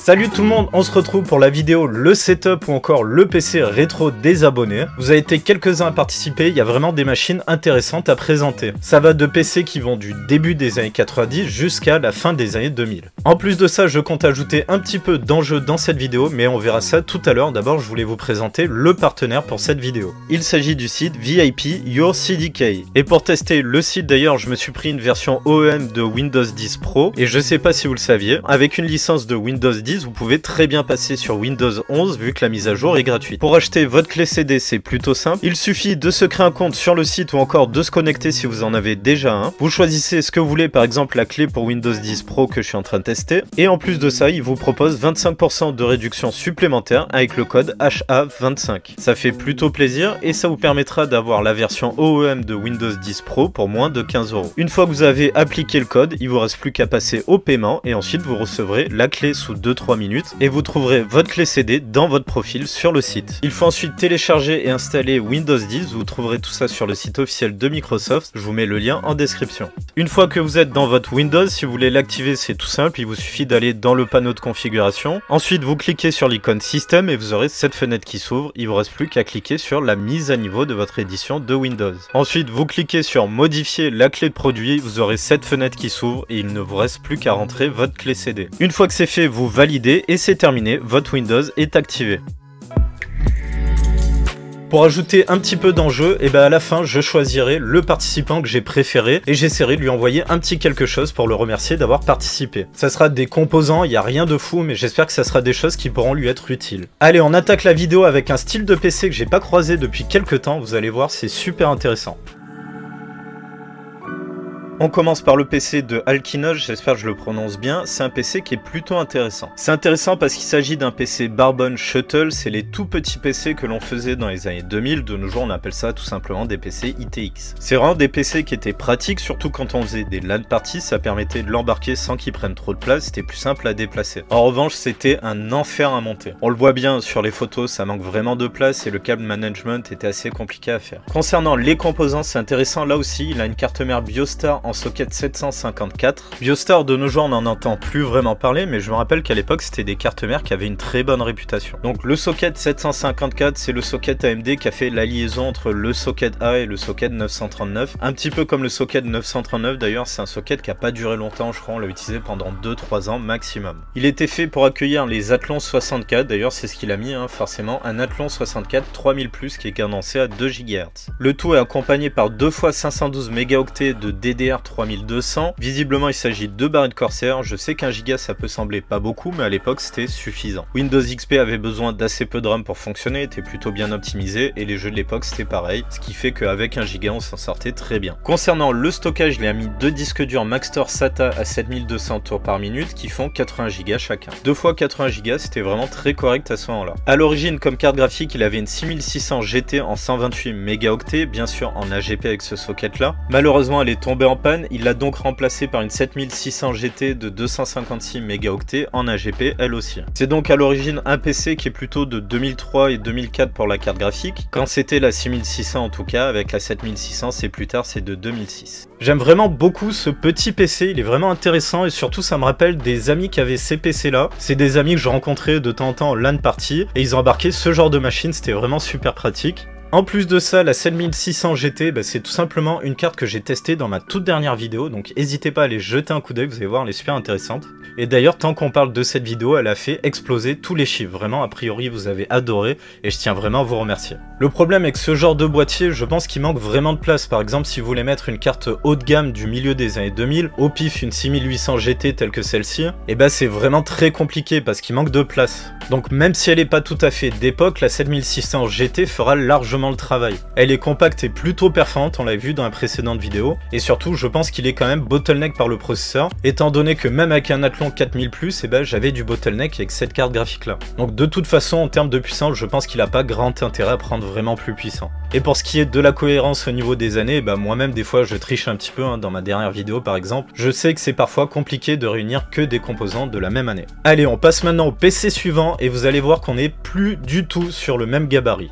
Salut tout le monde, on se retrouve pour la vidéo le setup ou encore le PC rétro des abonnés. Vous avez été quelques-uns à participer, il y a vraiment des machines intéressantes à présenter. Ça va de PC qui vont du début des années 90 jusqu'à la fin des années 2000. En plus de ça, je compte ajouter un petit peu d'enjeux dans cette vidéo, mais on verra ça tout à l'heure. D'abord, je voulais vous présenter le partenaire pour cette vidéo. Il s'agit du site VIP Your CDK. Et pour tester le site d'ailleurs, je me suis pris une version OEM de Windows 10 Pro, et je sais pas si vous le saviez, avec une licence de Windows 10, vous pouvez très bien passer sur Windows 11 vu que la mise à jour est gratuite. Pour acheter votre clé CD, c'est plutôt simple. Il suffit de se créer un compte sur le site ou encore de se connecter si vous en avez déjà un. Vous choisissez ce que vous voulez, par exemple la clé pour Windows 10 Pro que je suis en train de tester. Et en plus de ça, il vous propose 25% de réduction supplémentaire avec le code HA25. Ça fait plutôt plaisir et ça vous permettra d'avoir la version OEM de Windows 10 Pro pour moins de 15 €. Une fois que vous avez appliqué le code, il vous reste plus qu'à passer au paiement et ensuite vous recevrez la clé sous 2-3 minutes et vous trouverez votre clé CD dans votre profil sur le site. Il faut ensuite télécharger et installer Windows 10, vous trouverez tout ça sur le site officiel de Microsoft, je vous mets le lien en description. Une fois que vous êtes dans votre Windows, si vous voulez l'activer c'est tout simple, il vous suffit d'aller dans le panneau de configuration. Ensuite vous cliquez sur l'icône système et vous aurez cette fenêtre qui s'ouvre, il vous reste plus qu'à cliquer sur la mise à niveau de votre édition de Windows. Ensuite vous cliquez sur modifier la clé de produit, vous aurez cette fenêtre qui s'ouvre et il ne vous reste plus qu'à rentrer votre clé CD. Une fois que c'est fait, vous validez et c'est terminé, votre Windows est activé. Pour ajouter un petit peu d'enjeu, et à la fin je choisirai le participant que j'ai préféré et j'essaierai de lui envoyer un petit quelque chose pour le remercier d'avoir participé. Ça sera des composants, il n'y a rien de fou, mais j'espère que ça sera des choses qui pourront lui être utiles. Allez, on attaque la vidéo avec un style de PC que j'ai pas croisé depuis quelques temps, vous allez voir, c'est super intéressant. On commence par le PC de Alkinoz, j'espère que je le prononce bien, c'est un PC qui est plutôt intéressant. C'est intéressant parce qu'il s'agit d'un PC Barbon Shuttle, c'est les tout petits PC que l'on faisait dans les années 2000, de nos jours on appelle ça tout simplement des PC ITX. C'est vraiment des PC qui étaient pratiques, surtout quand on faisait des LAN parties, ça permettait de l'embarquer sans qu'il prenne trop de place, c'était plus simple à déplacer. En revanche, c'était un enfer à monter. On le voit bien sur les photos, ça manque vraiment de place et le câble management était assez compliqué à faire. Concernant les composants, c'est intéressant là aussi, il a une carte mère Biostar en socket 754. Biostar de nos jours on n'en entend plus vraiment parler, mais je me rappelle qu'à l'époque c'était des cartes mères qui avaient une très bonne réputation. Donc le socket 754 c'est le socket AMD qui a fait la liaison entre le socket A et le socket 939. Un petit peu comme le socket 939 d'ailleurs, c'est un socket qui a pas duré longtemps, je crois on l'a utilisé pendant 2-3 ans maximum. Il était fait pour accueillir les Athlon 64, d'ailleurs c'est ce qu'il a mis forcément, un Athlon 64 3000+, qui est cadencé à 2 GHz. Le tout est accompagné par 2 x 512 mégaoctets de DDR 3200. Visiblement il s'agit de barrettes Corsair, je sais qu'un giga ça peut sembler pas beaucoup mais à l'époque c'était suffisant. Windows XP avait besoin d'assez peu de RAM pour fonctionner, était plutôt bien optimisé et les jeux de l'époque c'était pareil, ce qui fait qu'avec 1 giga on s'en sortait très bien. Concernant le stockage, il a mis 2 disques durs Maxtor SATA à 7200 tours par minute qui font 80 Go chacun. 2 x 80 Go c'était vraiment très correct à ce moment-là. A l'origine comme carte graphique il avait une 6600 GT en 128 mégaoctets, bien sûr en AGP avec ce socket là. Malheureusement elle est tombée en panne, il l'a donc remplacé par une 7600 GT de 256 mégaoctets en AGP elle aussi. C'est donc à l'origine un PC qui est plutôt de 2003 et 2004 pour la carte graphique, quand c'était la 6600 en tout cas, avec la 7600 c'est plus tard, c'est de 2006. J'aime vraiment beaucoup ce petit PC, il est vraiment intéressant et surtout ça me rappelle des amis qui avaient ces PC là. C'est des amis que je rencontrais de temps en temps en LAN party et ils ont embarqué ce genre de machine, c'était vraiment super pratique. En plus de ça, la 7600 GT, c'est tout simplement une carte que j'ai testée dans ma toute dernière vidéo, donc n'hésitez pas à aller jeter un coup d'œil, vous allez voir, elle est super intéressante. Et d'ailleurs, tant qu'on parle de cette vidéo, elle a fait exploser tous les chiffres, vraiment, a priori vous avez adoré, et je tiens vraiment à vous remercier. Le problème avec ce genre de boîtier, je pense qu'il manque vraiment de place. Par exemple, si vous voulez mettre une carte haut de gamme du milieu des années 2000, au pif une 6800 GT telle que celle-ci, c'est vraiment très compliqué parce qu'il manque de place. Donc même si elle n'est pas tout à fait d'époque, la 7600 GT fera largement le travail. Elle est compacte et plutôt performante, on l'a vu dans la précédente vidéo, et surtout je pense qu'il est quand même bottleneck par le processeur, étant donné que même avec un Athlon 4000+, j'avais du bottleneck avec cette carte graphique là. Donc de toute façon en termes de puissance, je pense qu'il n'a pas grand intérêt à prendre vraiment plus puissant. Et pour ce qui est de la cohérence au niveau des années, moi-même des fois je triche un petit peu, dans ma dernière vidéo par exemple, je sais que c'est parfois compliqué de réunir que des composants de la même année. Allez, on passe maintenant au PC suivant et vous allez voir qu'on n'est plus du tout sur le même gabarit.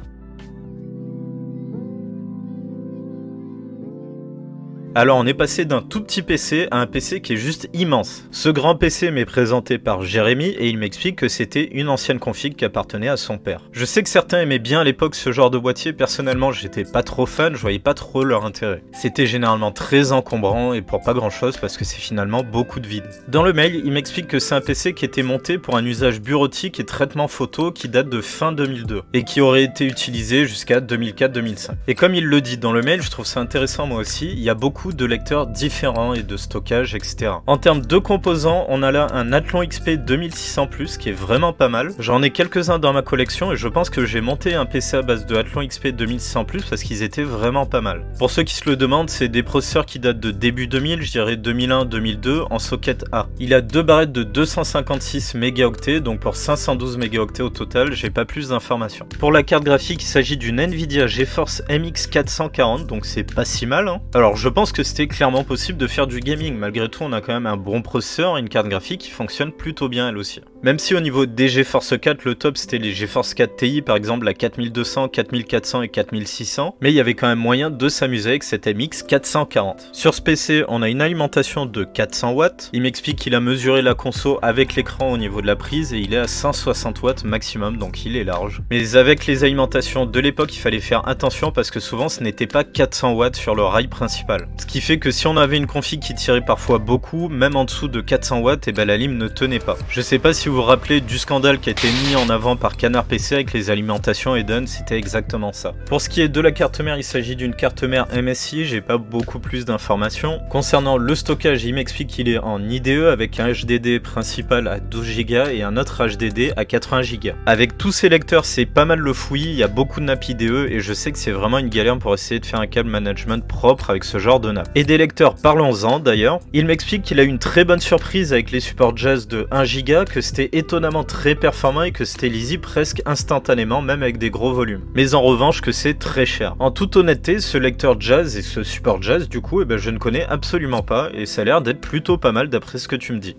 Alors on est passé d'un tout petit PC à un PC qui est juste immense. Ce grand PC m'est présenté par Jérémy et il m'explique que c'était une ancienne config qui appartenait à son père. Je sais que certains aimaient bien à l'époque ce genre de boîtier, personnellement j'étais pas trop fan, je voyais pas trop leur intérêt. C'était généralement très encombrant et pour pas grand chose parce que c'est finalement beaucoup de vide. Dans le mail, il m'explique que c'est un PC qui était monté pour un usage bureautique et traitement photo qui date de fin 2002 et qui aurait été utilisé jusqu'à 2004-2005. Et comme il le dit dans le mail, je trouve ça intéressant moi aussi, il y a beaucoup de lecteurs différents et de stockage, etc. En termes de composants, on a là un Athlon XP 2600+, qui est vraiment pas mal. J'en ai quelques-uns dans ma collection et je pense que j'ai monté un PC à base de Athlon XP 2600+, parce qu'ils étaient vraiment pas mal. Pour ceux qui se le demandent, c'est des processeurs qui datent de début 2000, je dirais 2001-2002, en socket A. Il a deux barrettes de 256 mégaoctets, donc pour 512 mégaoctets au total, j'ai pas plus d'informations. Pour la carte graphique, il s'agit d'une Nvidia GeForce MX 440, donc c'est pas si mal, hein. Alors je pense que c'était clairement possible de faire du gaming, malgré tout on a quand même un bon processeur et une carte graphique qui fonctionne plutôt bien elle aussi. Même si au niveau des GeForce 4, le top c'était les GeForce 4 Ti, par exemple la 4200, 4400 et 4600, mais il y avait quand même moyen de s'amuser avec cette MX 440. Sur ce PC, on a une alimentation de 400 watts, il m'explique qu'il a mesuré la conso avec l'écran au niveau de la prise et il est à 160 watts maximum, donc il est large. Mais avec les alimentations de l'époque, il fallait faire attention parce que souvent ce n'était pas 400 watts sur le rail principal. Ce qui fait que si on avait une config qui tirait parfois beaucoup, même en dessous de 400 watts, et ben la lime ne tenait pas. Je sais pas si vous vous rappelez du scandale qui a été mis en avant par Canard PC avec les alimentations Eden, c'était exactement ça. Pour ce qui est de la carte mère, il s'agit d'une carte mère MSI, j'ai pas beaucoup plus d'informations. Concernant le stockage, il m'explique qu'il est en IDE avec un HDD principal à 12 Go et un autre HDD à 80 Go. Avec tous ces lecteurs, c'est pas mal le fouillis, il y a beaucoup de nappes IDE et je sais que c'est vraiment une galère pour essayer de faire un câble management propre avec ce genre de nappe. Et des lecteurs, parlons-en d'ailleurs. Il m'explique qu'il a eu une très bonne surprise avec les supports jazz de 1 Go, que c'était étonnamment très performant et que c'était lisible presque instantanément, même avec des gros volumes. Mais en revanche que c'est très cher. En toute honnêteté, ce lecteur jazz et ce support jazz du coup, je ne connais absolument pas et ça a l'air d'être plutôt pas mal d'après ce que tu me dis.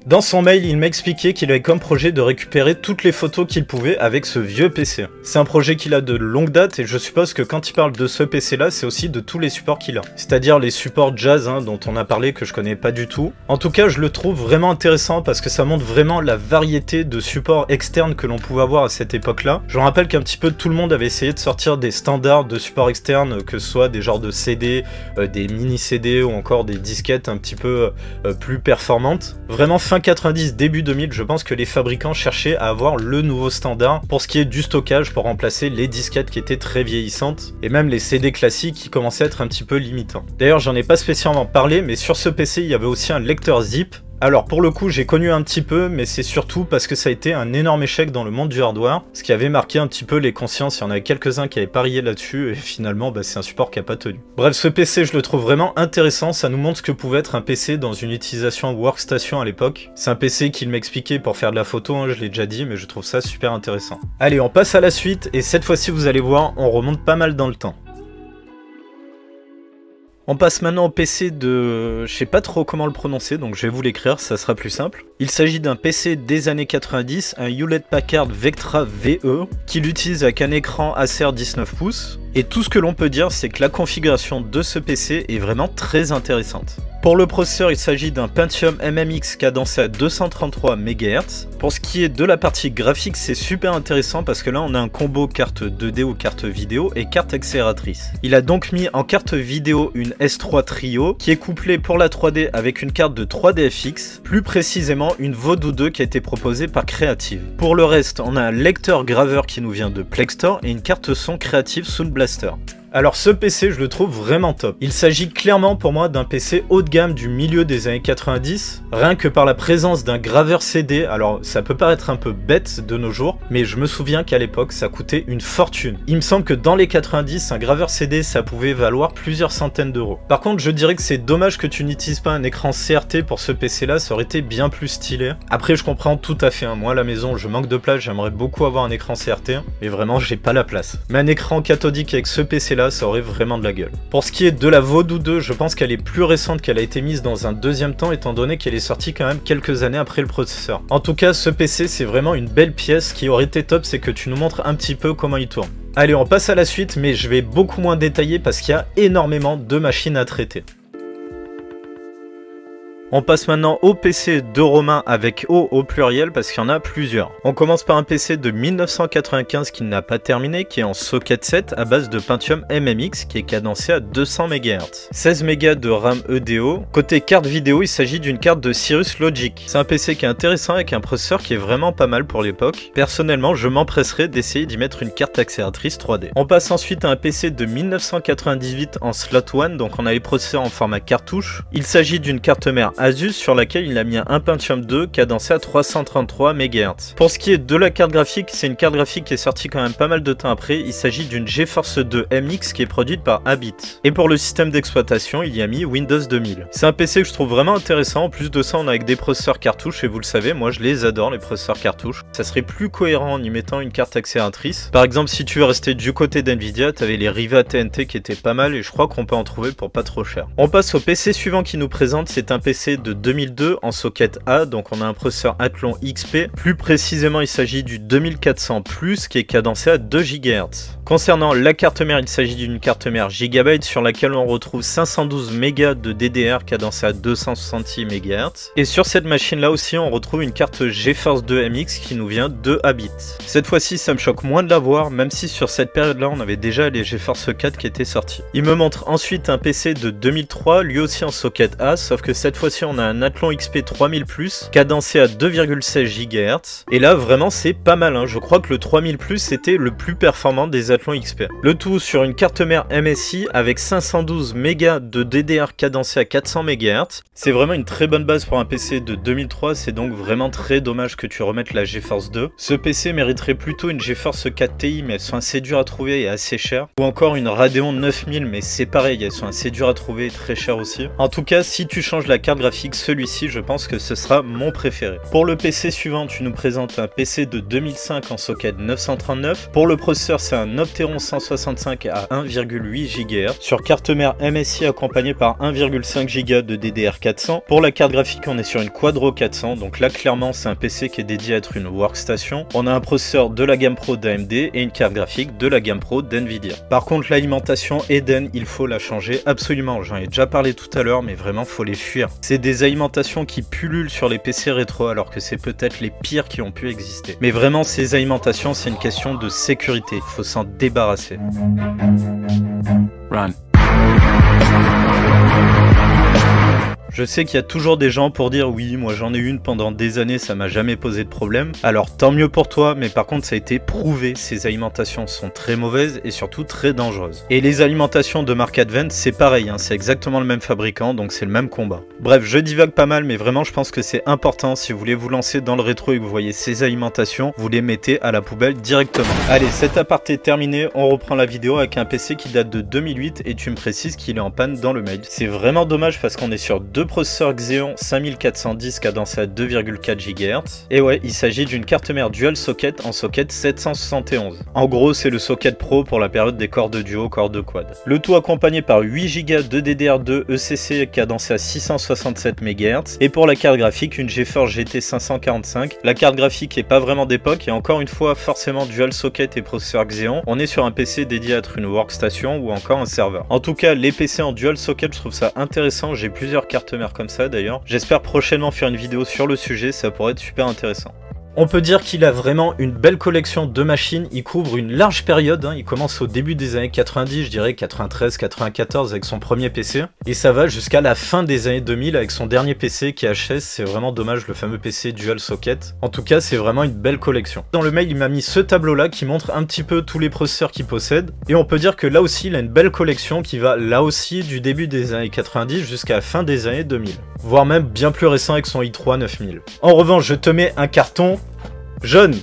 Dans son mail, il m'a expliqué qu'il avait comme projet de récupérer toutes les photos qu'il pouvait avec ce vieux PC. C'est un projet qu'il a de longue date et je suppose que quand il parle de ce PC là, c'est aussi de tous les supports qu'il a. C'est-à-dire les supports jazz dont on a parlé que je connais pas du tout. En tout cas, je le trouve vraiment intéressant parce que ça montre vraiment la variété de supports externes que l'on pouvait avoir à cette époque-là. Je me rappelle qu'un petit peu tout le monde avait essayé de sortir des standards de supports externes, que ce soit des genres de CD, des mini CD ou encore des disquettes un petit peu plus performantes. Vraiment fin 90, début 2000, je pense que les fabricants cherchaient à avoir le nouveau standard pour ce qui est du stockage pour remplacer les disquettes qui étaient très vieillissantes et même les CD classiques qui commençaient à être un petit peu limitants. D'ailleurs, j'en ai pas spécialement parlé, mais sur ce PC, il y avait aussi un lecteur zip. Alors pour le coup j'ai connu un petit peu, mais c'est surtout parce que ça a été un énorme échec dans le monde du hardware, ce qui avait marqué un petit peu les consciences. Il y en avait quelques-uns qui avaient parié là-dessus et finalement c'est un support qui a pas tenu. Bref, ce PC je le trouve vraiment intéressant, ça nous montre ce que pouvait être un PC dans une utilisation workstation à l'époque. C'est un PC qu'il m'expliquait pour faire de la photo, je l'ai déjà dit, mais je trouve ça super intéressant. Allez, on passe à la suite et cette fois-ci vous allez voir, on remonte pas mal dans le temps. On passe maintenant au PC de... je sais pas trop comment le prononcer, donc je vais vous l'écrire, ça sera plus simple. Il s'agit d'un PC des années 90, un Hewlett Packard Vectra VE, qu'il utilise avec un écran Acer 19 pouces. Et tout ce que l'on peut dire, c'est que la configuration de ce PC est vraiment très intéressante. Pour le processeur, il s'agit d'un Pentium MMX cadencé à 233 MHz. Pour ce qui est de la partie graphique, c'est super intéressant parce que là on a un combo carte 2D ou carte vidéo et carte accélératrice. Il a donc mis en carte vidéo une S3 Trio qui est couplée pour la 3D avec une carte de 3DFX, plus précisément une Voodoo 2 qui a été proposée par Creative. Pour le reste, on a un lecteur graveur qui nous vient de Plextor et une carte son Creative Sound Blaster. Alors ce PC, je le trouve vraiment top. Il s'agit clairement pour moi d'un PC haut de gamme du milieu des années 90, rien que par la présence d'un graveur CD. Alors ça peut paraître un peu bête de nos jours, mais je me souviens qu'à l'époque ça coûtait une fortune. Il me semble que dans les 90, un graveur CD ça pouvait valoir plusieurs centaines d'euros. Par contre, je dirais que c'est dommage que tu n'utilises pas un écran CRT pour ce PC là, ça aurait été bien plus stylé. Après je comprends tout à fait, moi à la maison je manque de place, j'aimerais beaucoup avoir un écran CRT, mais vraiment j'ai pas la place. Mais un écran cathodique avec ce PC là, là, ça aurait vraiment de la gueule. Pour ce qui est de la Voodoo 2, je pense qu'elle est plus récente qu'elle a été mise dans un deuxième temps, étant donné qu'elle est sortie quand même quelques années après le processeur. En tout cas, ce PC, c'est vraiment une belle pièce. Qui aurait été top, c'est que tu nous montres un petit peu comment il tourne. Allez, on passe à la suite, mais je vais beaucoup moins détailler parce qu'il y a énormément de machines à traiter. On passe maintenant au PC de Romain avec O au pluriel parce qu'il y en a plusieurs. On commence par un PC de 1995 qui n'a pas terminé, qui est en socket 7 à base de Pentium MMX qui est cadencé à 200 MHz. 16 Go de RAM EDO. Côté carte vidéo, il s'agit d'une carte de Cirrus Logic. C'est un PC qui est intéressant avec un processeur qui est vraiment pas mal pour l'époque. Personnellement, je m'empresserais d'essayer d'y mettre une carte accélératrice 3D. On passe ensuite à un PC de 1998 en slot 1, donc on a les processeurs en format cartouche. Il s'agit d'une carte mère Asus sur laquelle il a mis un Pentium 2 cadencé à 333 MHz. Pour ce qui est de la carte graphique, c'est une carte graphique qui est sortie quand même pas mal de temps après. Il s'agit d'une GeForce 2 MX qui est produite par Abit. Et pour le système d'exploitation, il y a mis Windows 2000. C'est un PC que je trouve vraiment intéressant. En plus de ça, on a avec des processeurs cartouches et vous le savez, moi je les adore les processeurs cartouches. Ça serait plus cohérent en y mettant une carte accélératrice. Par exemple, si tu veux rester du côté d'Nvidia, tu avais les Riva TNT qui étaient pas mal et je crois qu'on peut en trouver pour pas trop cher. On passe au PC suivant qui nous présente, c'est un PC de 2002 en socket A, donc on a un processeur Athlon XP. Plus précisément, il s'agit du 2400 Plus qui est cadencé à 2 GHz. Concernant la carte mère, il s'agit d'une carte mère Gigabyte sur laquelle on retrouve 512 MB de DDR cadencé à 266 MHz. Et sur cette machine là aussi, on retrouve une carte GeForce 2 MX qui nous vient de Abit. Cette fois-ci, ça me choque moins de la voir, même si sur cette période-là, on avait déjà les GeForce 4 qui étaient sortis. Il me montre ensuite un PC de 2003, lui aussi en socket A, sauf que cette fois-ci, on a un Athlon XP 3000 Plus cadencé à 2,16 GHz. Et là, vraiment, c'est pas mal, hein. Je crois que le 3000 Plus c'était le plus performant des Athlon XP. Le tout sur une carte mère MSI avec 512 MB de DDR cadencé à 400 MHz. C'est vraiment une très bonne base pour un PC de 2003, c'est donc vraiment très dommage que tu remettes la GeForce 2. Ce PC mériterait plutôt une GeForce 4 Ti, mais elles sont assez dures à trouver et assez chères. Ou encore une Radeon 9000, mais c'est pareil, elles sont assez dures à trouver et très chères aussi. En tout cas, si tu changes la carte graphique, celui-ci, je pense que ce sera mon préféré. Pour le PC suivant, tu nous présentes un PC de 2005 en socket 939. Pour le processeur, c'est un Opteron 165 à 1,8 GHz. Sur carte mère MSI accompagné par 1,5 Go de DDR400. Pour la carte graphique, on est sur une Quadro 400. Donc là, clairement, c'est un PC qui est dédié à être une workstation. On a un processeur de la gamme Pro d'AMD et une carte graphique de la gamme Pro d'Nvidia. Par contre, l'alimentation Eden, il faut la changer absolument. J'en ai déjà parlé tout à l'heure, mais vraiment, faut les fuir. C'est des alimentations qui pullulent sur les PC rétro, alors que c'est peut-être les pires qui ont pu exister. Mais vraiment, ces alimentations, c'est une question de sécurité. Il faut s'en débarrasser. Run. Je sais qu'il y a toujours des gens pour dire oui, moi j'en ai une pendant des années, ça m'a jamais posé de problème. Alors tant mieux pour toi, mais par contre ça a été prouvé, ces alimentations sont très mauvaises et surtout très dangereuses. Et les alimentations de marque Advent, c'est pareil, hein, c'est exactement le même fabricant, donc c'est le même combat. Bref, je divague pas mal, mais vraiment je pense que c'est important, si vous voulez vous lancer dans le rétro et que vous voyez ces alimentations, vous les mettez à la poubelle directement. Allez, cet aparté terminé, on reprend la vidéo avec un PC qui date de 2008 et tu me précises qu'il est en panne dans le mail. C'est vraiment dommage parce qu'on est sur deux processeurs Xeon 5410 cadencé à 2,4 GHz. Et ouais, il s'agit d'une carte mère dual socket en socket 771. En gros, c'est le socket pro pour la période des cordes duo, cordes quad. Le tout accompagné par 8 Go de DDR2 ECC cadencé à 667 MHz. Et pour la carte graphique, une GeForce GT 545. La carte graphique est pas vraiment d'époque et encore une fois, forcément dual socket et processeur Xeon. On est sur un PC dédié à être une workstation ou encore un serveur. En tout cas, les PC en dual socket, je trouve ça intéressant. J'ai plusieurs cartes mères comme ça d'ailleurs. J'espère prochainement faire une vidéo sur le sujet, ça pourrait être super intéressant. On peut dire qu'il a vraiment une belle collection de machines, il couvre une large période, hein. Il commence au début des années 90, je dirais 93-94 avec son premier PC, et ça va jusqu'à la fin des années 2000 avec son dernier PC qui est HS, c'est vraiment dommage, le fameux PC Dual Socket. En tout cas, c'est vraiment une belle collection. Dans le mail, il m'a mis ce tableau-là qui montre un petit peu tous les processeurs qu'il possède, et on peut dire que là aussi, il a une belle collection qui va là aussi du début des années 90 jusqu'à la fin des années 2000, voire même bien plus récent avec son i3 9000. En revanche, je te mais un carton jaune.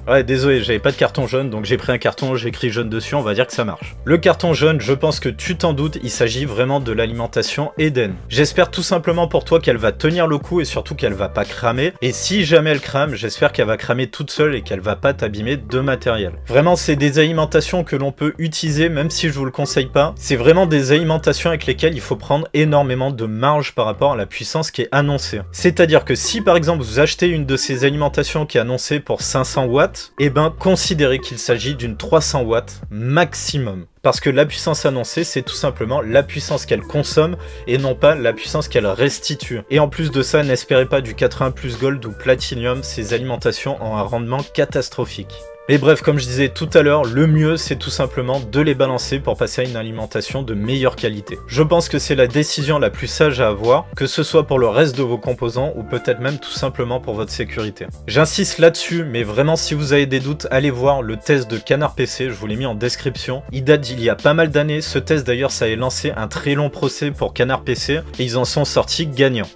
Ouais, désolé, j'avais pas de carton jaune, donc j'ai pris un carton, j'ai écrit jaune dessus, on va dire que ça marche. Le carton jaune, je pense que tu t'en doutes, il s'agit vraiment de l'alimentation Eden. J'espère tout simplement pour toi qu'elle va tenir le coup et surtout qu'elle va pas cramer. Et si jamais elle crame, j'espère qu'elle va cramer toute seule et qu'elle va pas t'abîmer de matériel. Vraiment, c'est des alimentations que l'on peut utiliser, même si je vous le conseille pas. C'est vraiment des alimentations avec lesquelles il faut prendre énormément de marge par rapport à la puissance qui est annoncée. C'est-à-dire que si par exemple vous achetez une de ces alimentations qui est annoncée pour 500 watts, eh ben considérez qu'il s'agit d'une 300 watts maximum. Parce que la puissance annoncée, c'est tout simplement la puissance qu'elle consomme et non pas la puissance qu'elle restitue. Et en plus de ça, n'espérez pas du 80 plus gold ou platinum, ces alimentations ont un rendement catastrophique. Mais bref, comme je disais tout à l'heure, le mieux c'est tout simplement de les balancer pour passer à une alimentation de meilleure qualité. Je pense que c'est la décision la plus sage à avoir, que ce soit pour le reste de vos composants ou peut-être même tout simplement pour votre sécurité. J'insiste là-dessus, mais vraiment si vous avez des doutes, allez voir le test de Canard PC, je vous l'ai mis en description. Il date d'il y a pas mal d'années, ce test d'ailleurs ça a lancé un très long procès pour Canard PC et ils en sont sortis gagnants.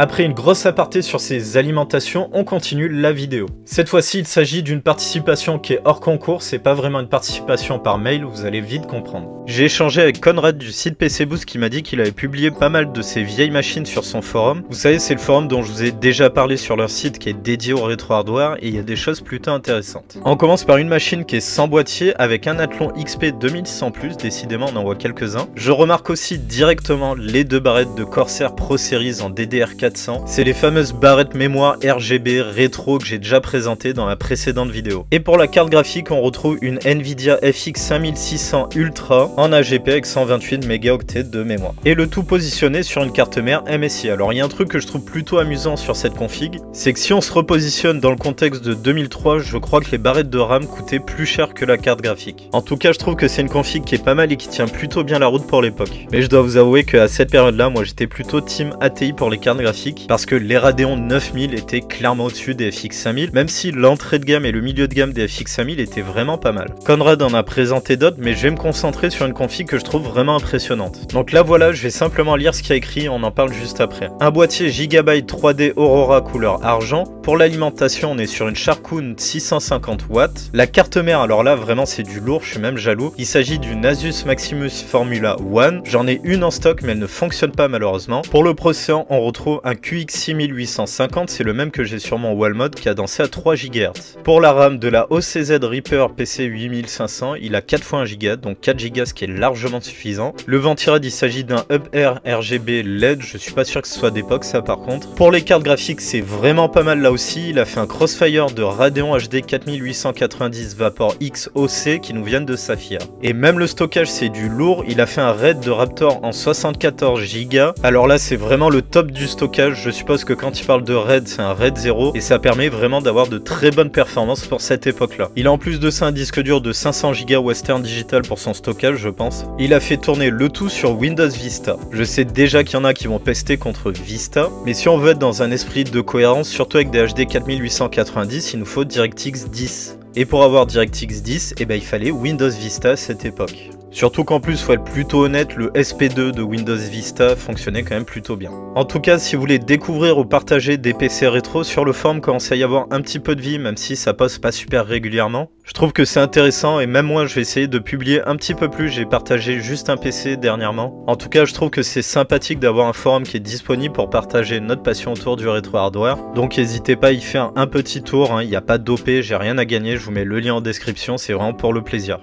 Après une grosse aparté sur ces alimentations, on continue la vidéo. Cette fois-ci, il s'agit d'une participation qui est hors concours, c'est pas vraiment une participation par mail, vous allez vite comprendre. J'ai échangé avec Conrad du site PC Boost qui m'a dit qu'il avait publié pas mal de ses vieilles machines sur son forum. Vous savez, c'est le forum dont je vous ai déjà parlé sur leur site qui est dédié au rétro hardware et il y a des choses plutôt intéressantes. On commence par une machine qui est sans boîtier avec un Athlon XP 2600+, décidément on en voit quelques-uns. Je remarque aussi directement les deux barrettes de Corsair Pro Series en DDR4. C'est les fameuses barrettes mémoire RGB rétro que j'ai déjà présentées dans la précédente vidéo. Et pour la carte graphique, on retrouve une Nvidia FX 5600 Ultra en AGP avec 128 mégaoctets de mémoire. Et le tout positionné sur une carte mère MSI. Alors il y a un truc que je trouve plutôt amusant sur cette config, c'est que si on se repositionne dans le contexte de 2003, je crois que les barrettes de RAM coûtaient plus cher que la carte graphique. En tout cas, je trouve que c'est une config qui est pas mal et qui tient plutôt bien la route pour l'époque. Mais je dois vous avouer qu'à cette période-là, moi j'étais plutôt team ATI pour les cartes graphiques, parce que les Radeon 9000 étaient clairement au-dessus des FX 5000, même si l'entrée de gamme et le milieu de gamme des FX 5000 étaient vraiment pas mal. Conrad en a présenté d'autres, mais je vais me concentrer sur une config que je trouve vraiment impressionnante. Donc là voilà, je vais simplement lire ce qu'il y a écrit, on en parle juste après. Un boîtier Gigabyte 3D Aurora couleur argent. Pour l'alimentation, on est sur une Sharkoon 650 watts. La carte mère, alors là vraiment c'est du lourd, je suis même jaloux. Il s'agit d'une Asus Maximus Formula One. J'en ai une en stock, mais elle ne fonctionne pas malheureusement. Pour le processeur, on retrouve un QX 6850, c'est le même que j'ai sur mon Wallmod cadencé à 3 GHz. Pour la RAM de la OCZ Reaper PC 8500, il a 4 fois 1 Go, donc 4 Go, ce qui est largement suffisant. Le ventirad, il s'agit d'un Hub Air RGB LED, je suis pas sûr que ce soit d'époque ça par contre. Pour les cartes graphiques, c'est vraiment pas mal là aussi, il a fait un Crossfire de Radeon HD 4890 Vapor X OC qui nous viennent de Saphir. Et même le stockage c'est du lourd, il a fait un RAID de Raptor en 74 Go. Alors là c'est vraiment le top du stockage, je suppose que quand il parle de RAID, c'est un RAID 0 et ça permet vraiment d'avoir de très bonnes performances pour cette époque-là. Il a en plus de ça un disque dur de 500 Go Western Digital pour son stockage, je pense. Il a fait tourner le tout sur Windows Vista. Je sais déjà qu'il y en a qui vont pester contre Vista, mais si on veut être dans un esprit de cohérence, surtout avec des HD 4890, il nous faut DirectX 10. Et pour avoir DirectX 10, eh ben, il fallait Windows Vista à cette époque. Surtout qu'en plus, faut être plutôt honnête, le SP2 de Windows Vista fonctionnait quand même plutôt bien. En tout cas, si vous voulez découvrir ou partager des PC rétro, sur le forum commence à y avoir un petit peu de vie, même si ça poste pas super régulièrement. Je trouve que c'est intéressant et même moi je vais essayer de publier un petit peu plus, j'ai partagé juste un PC dernièrement. En tout cas, je trouve que c'est sympathique d'avoir un forum qui est disponible pour partager notre passion autour du rétro hardware. Donc n'hésitez pas à y faire un petit tour, hein. Il n'y a pas d'OP, j'ai rien à gagner, je vous mets le lien en description, c'est vraiment pour le plaisir.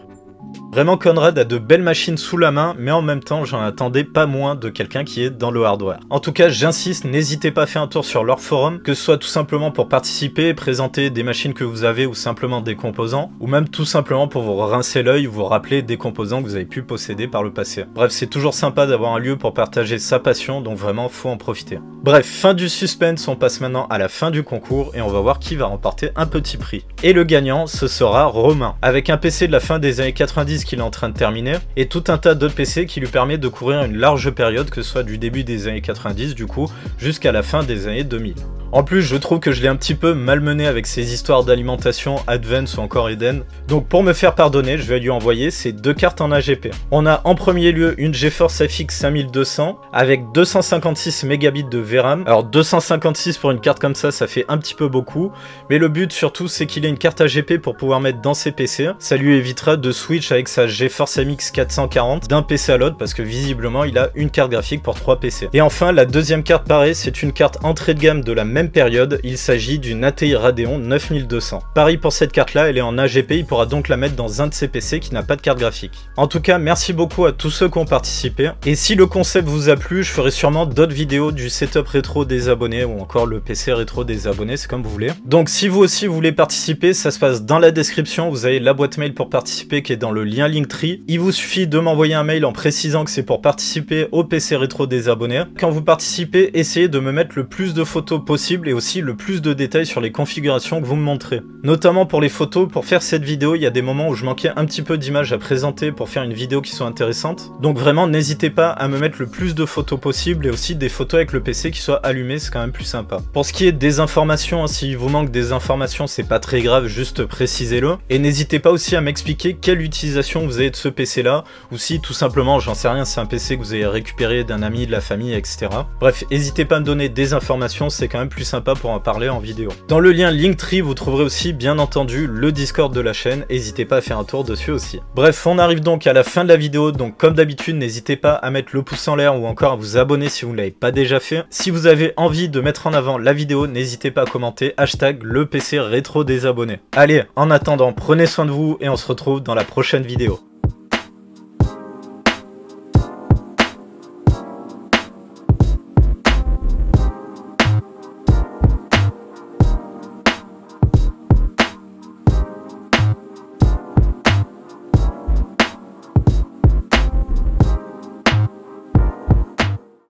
Vraiment, Conrad a de belles machines sous la main, mais en même temps, j'en attendais pas moins de quelqu'un qui est dans le hardware. En tout cas, j'insiste, n'hésitez pas à faire un tour sur leur forum, que ce soit tout simplement pour participer, présenter des machines que vous avez ou simplement des composants, ou même tout simplement pour vous rincer l'œil ou vous rappeler des composants que vous avez pu posséder par le passé. Bref, c'est toujours sympa d'avoir un lieu pour partager sa passion, donc vraiment, faut en profiter. Bref, fin du suspense, on passe maintenant à la fin du concours et on va voir qui va remporter un petit prix. Et le gagnant, ce sera Romain, avec un PC de la fin des années 90 qu'il est en train de terminer, et tout un tas d'autres PC qui lui permet de couvrir une large période, que ce soit du début des années 90 du coup, jusqu'à la fin des années 2000. En plus, je trouve que je l'ai un petit peu malmené avec ses histoires d'alimentation Advance ou encore Eden. Donc pour me faire pardonner, je vais lui envoyer ces 2 cartes en AGP. On a en premier lieu une GeForce FX 5200 avec 256 mégabits de VRAM. Alors 256 pour une carte comme ça fait un petit peu beaucoup. Mais le but surtout, c'est qu'il ait une carte AGP pour pouvoir mettre dans ses PC. Ça lui évitera de switch avec sa GeForce MX 440 d'un PC à l'autre parce que visiblement, il a une carte graphique pour 3 PC. Et enfin, la deuxième carte pareil, c'est une carte entrée de gamme de la même période. Il s'agit d'une ATI Radeon 9200. Pareil pour cette carte là, elle est en AGP, il pourra donc la mettre dans un de ses PC qui n'a pas de carte graphique. En tout cas, merci beaucoup à tous ceux qui ont participé. Et si le concept vous a plu, je ferai sûrement d'autres vidéos du setup rétro des abonnés ou encore le PC rétro des abonnés, c'est comme vous voulez. Donc si vous aussi voulez participer, ça se passe dans la description, vous avez la boîte mail pour participer qui est dans le lien Linktree. Il vous suffit de m'envoyer un mail en précisant que c'est pour participer au PC rétro des abonnés. Quand vous participez, essayez de me mettre le plus de photos possible et aussi le plus de détails sur les configurations que vous me montrez. Notamment pour les photos, pour faire cette vidéo, il y a des moments où je manquais un petit peu d'images à présenter pour faire une vidéo qui soit intéressante. Donc vraiment, n'hésitez pas à me mettre le plus de photos possible et aussi des photos avec le PC qui soit allumé, c'est quand même plus sympa. Pour ce qui est des informations, s'il vous manque des informations, c'est pas très grave, juste précisez-le. Et n'hésitez pas aussi à m'expliquer quelle utilisation vous avez de ce PC là, ou si tout simplement, j'en sais rien, c'est un PC que vous avez récupéré d'un ami, de la famille, etc. Bref, n'hésitez pas à me donner des informations, c'est quand même plus sympa pour en parler en vidéo. Dans le lien Linktree, vous trouverez aussi bien entendu le Discord de la chaîne, n'hésitez pas à faire un tour dessus aussi. Bref, on arrive donc à la fin de la vidéo, donc comme d'habitude, n'hésitez pas à mettre le pouce en l'air ou encore à vous abonner si vous ne l'avez pas déjà fait. Si vous avez envie de mettre en avant la vidéo, n'hésitez pas à commenter hashtag le PC rétro des abonnés. Allez, en attendant, prenez soin de vous et on se retrouve dans la prochaine vidéo.